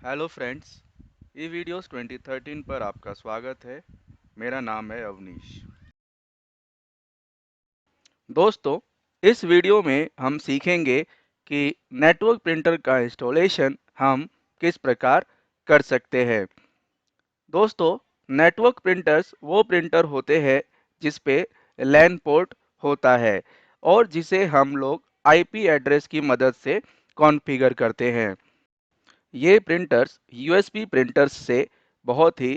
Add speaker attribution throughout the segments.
Speaker 1: Hello friends, ई videos 2013 पर आपका स्वागत है। मेरा नाम है अवनीश। दोस्तों, इस वीडियो में हम सीखेंगे कि नेटवर्क प्रिंटर का इंस्टॉलेशन हम किस प्रकार कर सकते हैं। दोस्तों, नेटवर्क प्रिंटर्स वो प्रिंटर होते हैं जिस पे लैन पोर्ट होता है और जिसे हम लोग आईपी एड्रेस की मदद से कॉन्फ़िगर करते हैं। ये प्रिंटर्स यूएसबी प्रिंटर्स से बहुत ही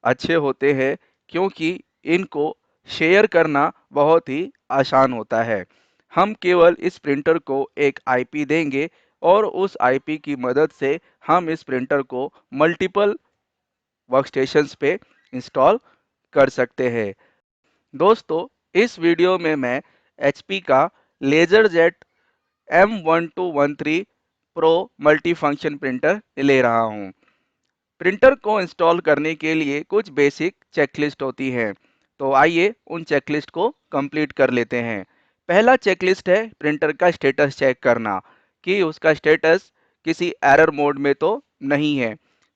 Speaker 1: अच्छे होते हैं क्योंकि इनको शेयर करना बहुत ही आसान होता है। हम केवल इस प्रिंटर को एक आईपी देंगे और उस आईपी की मदद से हम इस प्रिंटर को मल्टीपल वर्कस्टेशंस पे इंस्टॉल कर सकते हैं। दोस्तों, इस वीडियो में मैं एचपी का LaserJet M1213 pro multifunction printer ले रहा हूं। प्रिंटर को इंस्टॉल करने के लिए कुछ बेसिक चेकलिस्ट होती हैं, तो आइए उन चेकलिस्ट को कंप्लीट कर लेते हैं। पहला चेकलिस्ट है प्रिंटर का स्टेटस चेक करना कि उसका स्टेटस किसी एरर मोड में तो नहीं है।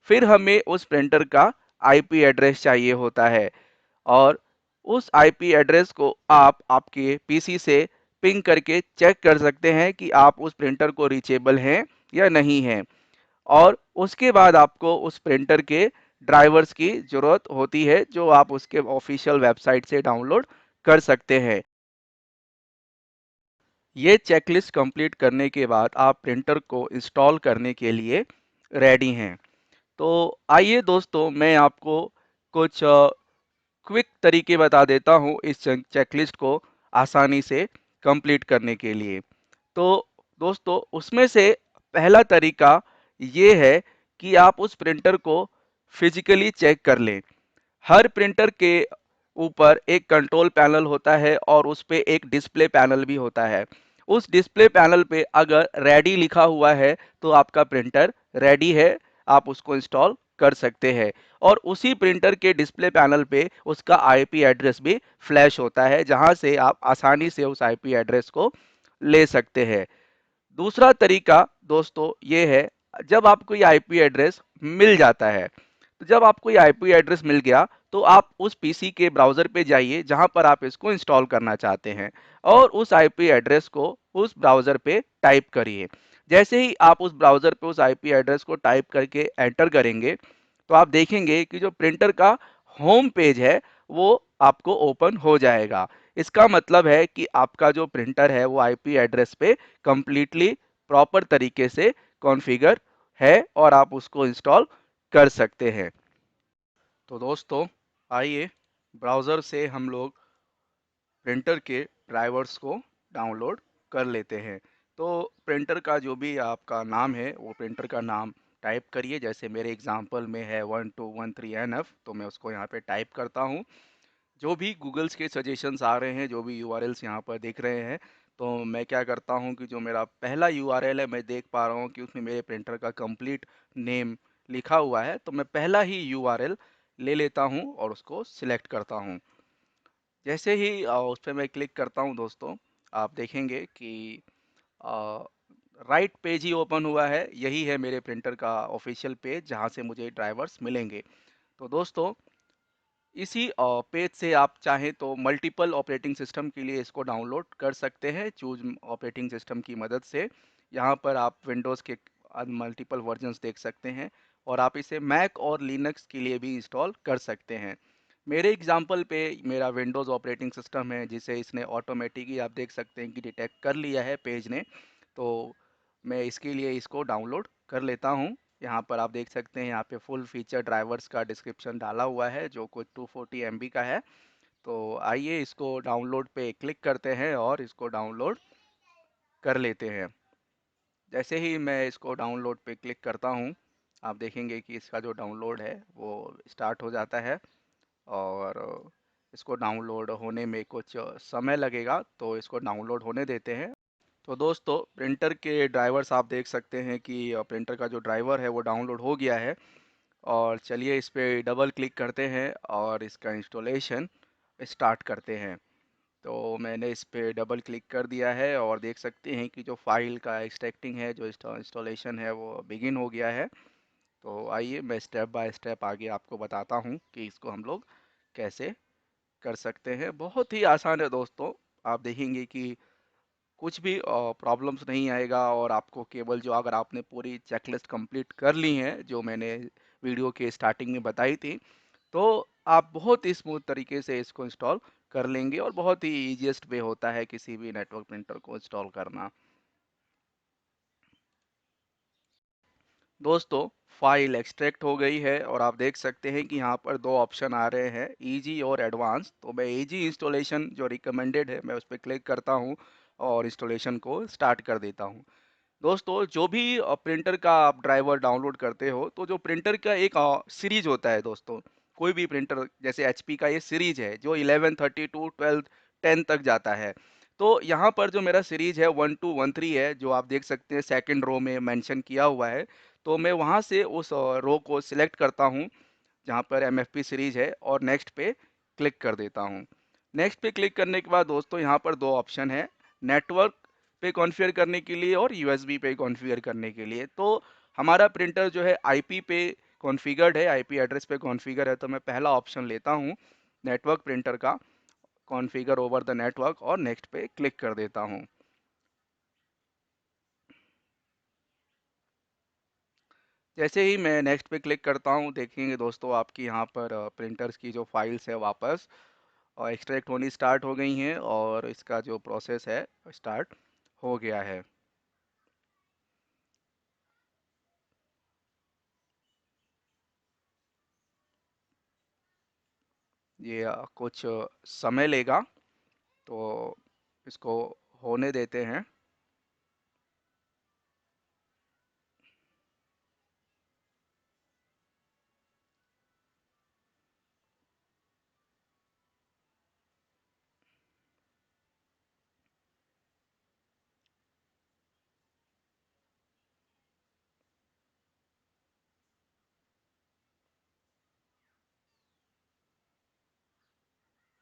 Speaker 1: फिर हमें उस प्रिंटर का आईपी एड्रेस चाहिए होता है और उस आईपी एड्रेस को आप आपके पीसी से पिंग करके चेक कर सकते हैं कि आप उस प्रिंटर को रीचेबल हैं या नहीं हैं। और उसके बाद आपको उस प्रिंटर के ड्राइवर्स की ज़रूरत होती है जो आप उसके ऑफिशियल वेबसाइट से डाउनलोड कर सकते हैं। ये चेकलिस्ट कंप्लीट करने के बाद आप प्रिंटर को इंस्टॉल करने के लिए रेडी हैं। तो आइए दोस्तों, मैं आपको कुछ क्विक तरीके बता देता हूँ इस चेकलिस्ट को आसानी से कंप्लीट करने के लिए। तो दोस्तों, उसमें से पहला तरीका ये है कि आप उस प्रिंटर को फिजिकली चेक कर लें। हर प्रिंटर के ऊपर एक कंट्रोल पैनल होता है और उस पे एक डिस्प्ले पैनल भी होता है। उस डिस्प्ले पैनल पे अगर रेडी लिखा हुआ है तो आपका प्रिंटर रेडी है, आप उसको इंस्टॉल कर सकते हैं। और उसी प्रिंटर के डिस्प्ले पैनल पे उसका आईपी एड्रेस भी फ्लैश होता है जहां से आप आसानी से उस आईपी एड्रेस को ले सकते हैं। दूसरा तरीका दोस्तों ये है, जब आपको ये आईपी एड्रेस मिल जाता है, तो जब आपको ये आईपी एड्रेस मिल गया तो आप उस पीसी के ब्राउज़र पे जाइए जहां पर आप इसको इंस्टॉल करना चाहते हैं और उस आईपी एड्रेस को उस ब्राउज़र पे टाइप करिए। जैसे ही आप उस ब्राउज़र पे उस आईपी एड्रेस को टाइप करके एंटर करेंगे तो आप देखेंगे कि जो प्रिंटर का होम पेज है वो आपको ओपन हो जाएगा। इसका मतलब है कि आपका जो प्रिंटर है वो आईपी एड्रेस पे कंप्लीटली प्रॉपर तरीके से कॉन्फ़िगर है और आप उसको इंस्टॉल कर सकते हैं। तो दोस्तों, आइए ब्राउज़र से हम लोग प्रिंटर के ड्राइवर्स को डाउनलोड कर लेते हैं। तो प्रिंटर का जो भी आपका नाम है वो प्रिंटर का नाम टाइप करिए। जैसे मेरे एग्जांपल में है 1213NF, तो मैं उसको यहाँ पे टाइप करता हूँ। जो भी गूगल्स के सजेशंस आ रहे हैं, जो भी यूआरएल्स यहाँ पर दिख रहे हैं, तो मैं क्या करता हूँ कि जो मेरा पहला यूआरएल है मैं देख पा रहा हूँ कि उसमें मेरे प्रिंटर का कंप्लीट नेम लिखा हुआ है, तो मैं पहला ही यूआरएल ले लेता हूँ और उसको सिलेक्ट करता हूँ। जैसे ही उस पर मैं क्लिक करता हूँ दोस्तों, आप देखेंगे कि राइट पेज ही ओपन हुआ है। यही है मेरे प्रिंटर का ऑफिशियल पेज जहाँ से मुझे ड्राइवर्स मिलेंगे। तो दोस्तों, इसी पेज से आप चाहें तो मल्टीपल ऑपरेटिंग सिस्टम के लिए इसको डाउनलोड कर सकते हैं चूज ऑपरेटिंग सिस्टम की मदद से। यहाँ पर आप विंडोज़ के मल्टीपल वर्जन्स देख सकते हैं और आप इसे मैक और लिनक्स के लिए भी इंस्टॉल कर सकते हैं। मेरे एग्जांपल पे मेरा विंडोज़ ऑपरेटिंग सिस्टम है जिसे इसने ऑटोमेटिकली आप देख सकते हैं कि डिटेक्ट कर लिया है पेज ने। तो मैं इसके लिए इसको डाउनलोड कर लेता हूँ। यहाँ पर आप देख सकते हैं, यहाँ पे फुल फीचर ड्राइवर्स का डिस्क्रिप्शन डाला हुआ है जो कुछ 240 MB का है। तो आइए इसको डाउनलोड पे क्लिक करते हैं और इसको डाउनलोड कर लेते हैं। जैसे ही मैं इसको डाउनलोड पे क्लिक करता हूँ, आप देखेंगे कि इसका जो डाउनलोड है वो स्टार्ट हो जाता है और इसको डाउनलोड होने में कुछ समय लगेगा, तो इसको डाउनलोड होने देते हैं। तो दोस्तों, प्रिंटर के ड्राइवर्स आप देख सकते हैं कि प्रिंटर का जो ड्राइवर है वो डाउनलोड हो गया है। और चलिए इस पे डबल क्लिक करते हैं और इसका इंस्टॉलेशन स्टार्ट करते हैं। तो मैंने इस पे डबल क्लिक कर दिया है और देख सकते हैं कि जो फाइल का एक्सट्रैक्टिंग है, जो इंस्टॉलेशन है वो बिगिन हो गया है। तो आइए मैं स्टेप बाय स्टेप आगे आपको बताता हूँ कि इसको हम लोग कैसे कर सकते हैं। बहुत ही आसान है दोस्तों। आप देखेंगे कि कुछ भी प्रॉब्लम्स नहीं आएगा, और आपको केवल जो, अगर आपने पूरी चेकलिस्ट कंप्लीट कर ली है जो मैंने वीडियो के स्टार्टिंग में बताई थी, तो आप बहुत ही स्मूथ तरीके से इसको इंस्टॉल कर लेंगे, और बहुत ही ईजीएस्ट वे होता है किसी भी नेटवर्क प्रिंटर को इंस्टॉल करना। दोस्तों, फाइल एक्सट्रैक्ट हो गई है, और आप देख सकते हैं कि यहाँ पर दो ऑप्शन आ रहे हैं, इजी और एडवांस। तो मैं इजी इंस्टॉलेशन जो रिकमेंडेड है, मैं उस पर क्लिक करता हूँ और इंस्टॉलेशन को स्टार्ट कर देता हूँ। दोस्तों, जो भी प्रिंटर का आप ड्राइवर डाउनलोड करते हो, तो जो प्रिंटर का एक सीरीज होता है दोस्तों, कोई भी प्रिंटर, जैसे एचपी का ये सीरीज है जो 11, 32, 12, 10 तक जाता है। तो यहाँ पर जो मेरा सीरीज है 1213 है, जो आप देख सकते हैं सेकंड रो में मेंशन किया हुआ है। तो मैं वहाँ से उस रो को सिलेक्ट करता हूँ जहाँ पर एमएफपी सीरीज है, और नेक्स्ट पे क्लिक कर देता हूँ। नेक्स्ट पे क्लिक करने के बाद दोस्तों, यहाँ पर दो ऑप्शन है, नेटवर्क पे कॉन्फ़िगर करने के लिए और यूएसबी पे कॉन्फ़िगर करने के लिए। तो हमारा प्रिंटर जो है आईपी पे कॉन्फ़िगर्ड है, आईपी एड्रेस पे कॉन्फ़िगर है, तो मैं पहला ऑप्शन लेता हूँ नेटवर्क प्रिंटर का, कॉन्फ़िगर ओवर द नेटवर्क, और नेक्स्ट पे क्लिक कर देता हूँ। जैसे ही मैं नेक्स्ट पे क्लिक करता हूँ, देखेंगे दोस्तों आपकी यहाँ पर प्रिंटर्स की जो फाइल्स है वापस और एक्सट्रैक्ट होनी स्टार्ट हो गई हैं, और इसका जो प्रोसेस है स्टार्ट हो गया है। ये कुछ समय लेगा, तो इसको होने देते हैं।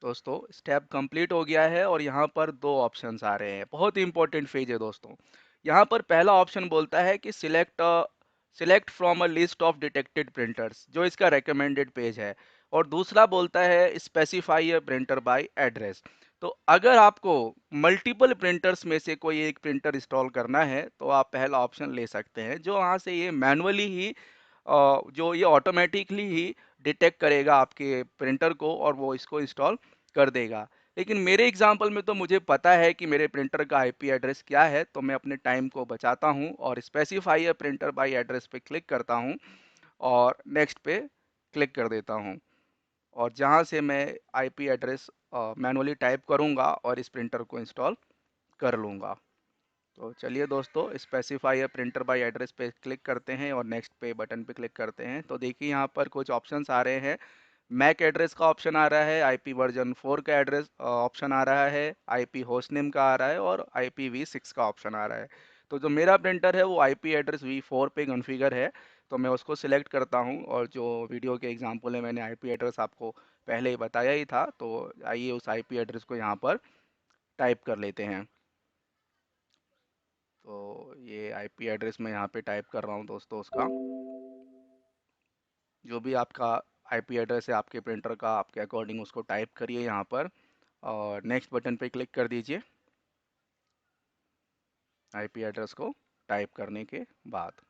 Speaker 1: दोस्तों, स्टेप कंप्लीट हो गया है, और यहाँ पर दो ऑप्शंस आ रहे हैं। बहुत ही इंपॉर्टेंट फेज है दोस्तों। यहाँ पर पहला ऑप्शन बोलता है कि select from a list of detected printers, जो इसका रेकमेंडेड पेज है। और दूसरा बोलता है specify a printer by address. तो अगर आपको मल्टीपल प्रिंटर्स में से कोई एक प्रिंटर इंस्टॉल करना है, तो आप पहला ऑप्शन ले सकते हैं, जो वहाँ से ये मैनुअली ही जो ये ऑटोमेटिकली ही डिटेक्ट करेगा आपके प्रिंटर को, और वो इसको इंस्टॉल कर देगा। लेकिन मेरे एग्जांपल में तो मुझे पता है कि मेरे प्रिंटर का आईपी एड्रेस क्या है, तो मैं अपने टाइम को बचाता हूँ और specify a printer by address पे क्लिक करता हूँ, और नेक्स्ट पे क्लिक कर देता हूँ। और जहाँ से मैं आईपी एड्रेस मैनुअली टाइप करूँगा और इस प्रिंटर को इंस्टॉल कर लूँगा। तो चलिए दोस्तों, specify a printer by address पे क्लिक करते हैं और नेक्स्ट पे बटन पे क्लिक करते हैं। तो देखिए यहाँ पर कुछ ऑप्शंस आ रहे हैं। मैक एड्रेस का ऑप्शन आ रहा है, आईपी वर्जन 4 का एड्रेस ऑप्शन आ रहा है, आईपी होस्ट नेम का आ रहा है, और IPv6 का ऑप्शन आ रहा है। तो जो मेरा प्रिंटर है वो आईपी एड्रेस V4 पे कॉन्फ़िगर है, तो मैं उसको सिलेक्ट करता हूँ। और जो वीडियो के एग्जांपल है, मैंने आईपी एड्रेस आपको पहले ही बताया ही था, तो आइए उस आईपी एड्रेस को यहाँ पर टाइप कर लेते हैं। तो ये आईपी एड्रेस मैं यहाँ पे टाइप कर रहा हूँ दोस्तों, उसका जो भी आपका आईपी एड्रेस है आपके प्रिंटर का, आपके अकॉर्डिंग उसको टाइप करिए यहाँ पर, और नेक्स्ट बटन पे क्लिक कर दीजिए आईपी एड्रेस को टाइप करने के बाद।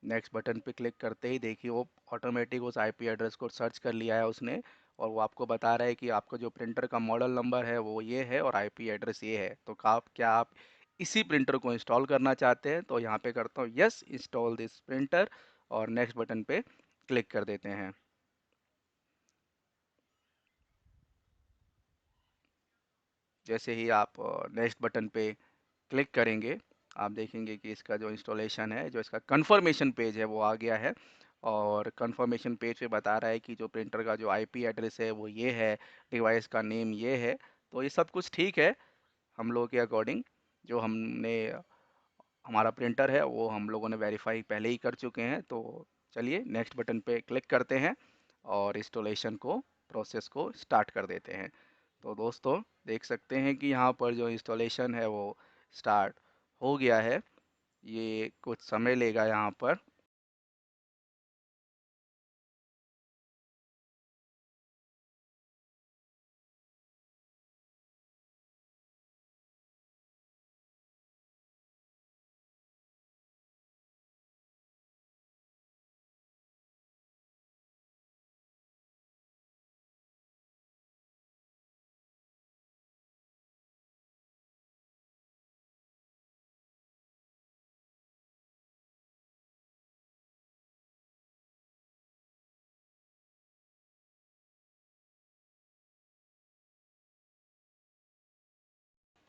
Speaker 1: नेक्स्ट बटन पे क्लिक करते ही देखिए वो ऑटोमेटिक उस आईपी एड्रेस को सर्च कर लिया है उसने, और वो आपको बता रहा है कि आपका जो प्रिंटर का मॉडल नंबर है वो ये है और आईपी एड्रेस ये है। तो क्या आप इसी प्रिंटर को इंस्टॉल करना चाहते हैं? तो यहाँ पे करता हूँ यस, इंस्टॉल दिस प्रिंटर, और नेक्स्ट बटन पे क्लिक कर देते हैं। जैसे ही आप नेक्स्ट बटन पे क्लिक करेंगे, आप देखेंगे कि इसका जो इंस्टॉलेशन है, जो इसका कंफर्मेशन पेज है वो आ गया है, और कंफर्मेशन पेज पे बता रहा है कि जो प्रिंटर का जो आईपी एड्रेस है वो ये है, डिवाइस का नेम ये है। तो ये सब कुछ ठीक है हम लोगों के अकॉर्डिंग। जो हमने हमारा प्रिंटर है वो हम लोगों ने वेरीफाई पहले ही कर चुके हैं। तो चलिए नेक्स्ट बटन पे क्लिक करते हैं और इंस्टॉलेशन को प्रोसेस को स्टार्ट कर देते हैं। तो दोस्तों देख सकते हैं कि यहाँ पर जो इंस्टॉलेशन है वो स्टार्ट हो गया है। ये कुछ समय लेगा यहाँ पर।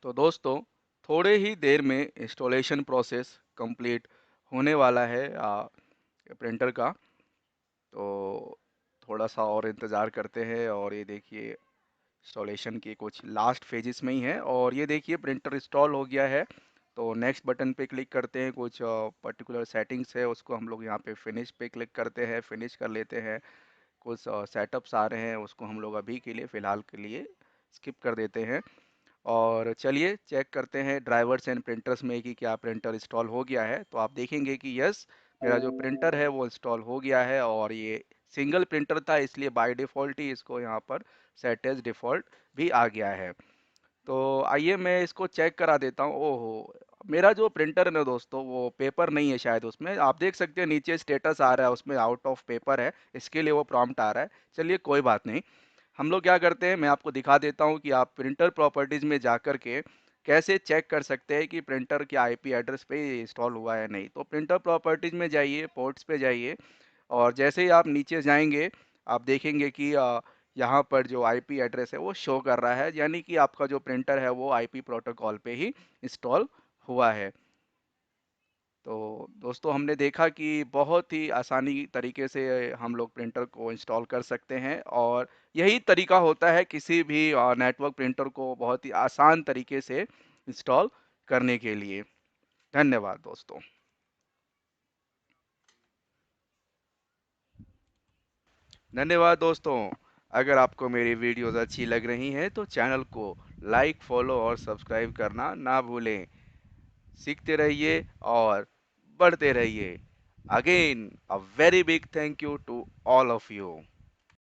Speaker 1: तो दोस्तों थोड़े ही देर में इंस्टॉलेशन प्रोसेस कंप्लीट होने वाला है प्रिंटर का। तो थोड़ा सा और इंतज़ार करते हैं। और ये देखिए इंस्टॉलेशन के कुछ लास्ट फेजेस में ही है और ये देखिए प्रिंटर इंस्टॉल हो गया है। तो नेक्स्ट बटन पे क्लिक करते हैं। कुछ पर्टिकुलर सेटिंग्स है उसको हम लोग यहाँ पे फिनिश पे क्लिक करते हैं, फिनिश कर लेते हैं। कुछ सेटअप्स आ रहे हैं उसको हम लोग अभी के लिए फ़िलहाल के लिए स्किप कर देते हैं। और चलिए चेक करते हैं ड्राइवर्स एंड प्रिंटर्स में कि क्या प्रिंटर इंस्टॉल हो गया है। तो आप देखेंगे कि यस, मेरा जो प्रिंटर है वो इंस्टॉल हो गया है। और ये सिंगल प्रिंटर था इसलिए बाय डिफ़ॉल्ट ही इसको यहाँ पर सेट एज डिफ़ॉल्ट भी आ गया है। तो आइए मैं इसको चेक करा देता हूँ। ओहो, मेरा जो प्रिंटर है ना दोस्तों वो पेपर नहीं है शायद। उसमें आप देख सकते हैं नीचे स्टेटस आ रहा है उसमें आउट ऑफ पेपर है, इसके लिए वो प्रॉम्प्ट आ रहा है। चलिए कोई बात नहीं। हम लोग क्या करते हैं मैं आपको दिखा देता हूँ कि आप प्रिंटर प्रॉपर्टीज़ में जाकर के कैसे चेक कर सकते हैं कि प्रिंटर के आईपी एड्रेस पे इंस्टॉल हुआ है नहीं। तो प्रिंटर प्रॉपर्टीज़ में जाइए, पोर्ट्स पे जाइए और जैसे ही आप नीचे जाएंगे आप देखेंगे कि यहाँ पर जो आईपी एड्रेस है वो शो कर रहा है, यानी कि आपका जो प्रिंटर है वो आईपी प्रोटोकॉल पे ही इंस्टॉल हुआ है। तो दोस्तों हमने देखा कि बहुत ही आसानी तरीके से हम लोग प्रिंटर को इंस्टॉल कर सकते हैं और यही तरीका होता है किसी भी नेटवर्क प्रिंटर को बहुत ही आसान तरीके से इंस्टॉल करने के लिए। धन्यवाद दोस्तों। धन्यवाद दोस्तों। अगर आपको मेरी वीडियोस अच्छी लग रही हैं तो चैनल को लाइक, फॉलो और सब्सक्राइब करना ना भूलें। सीखते रहिए और बढ़ते रहिए। Again a very big thank you to all of you.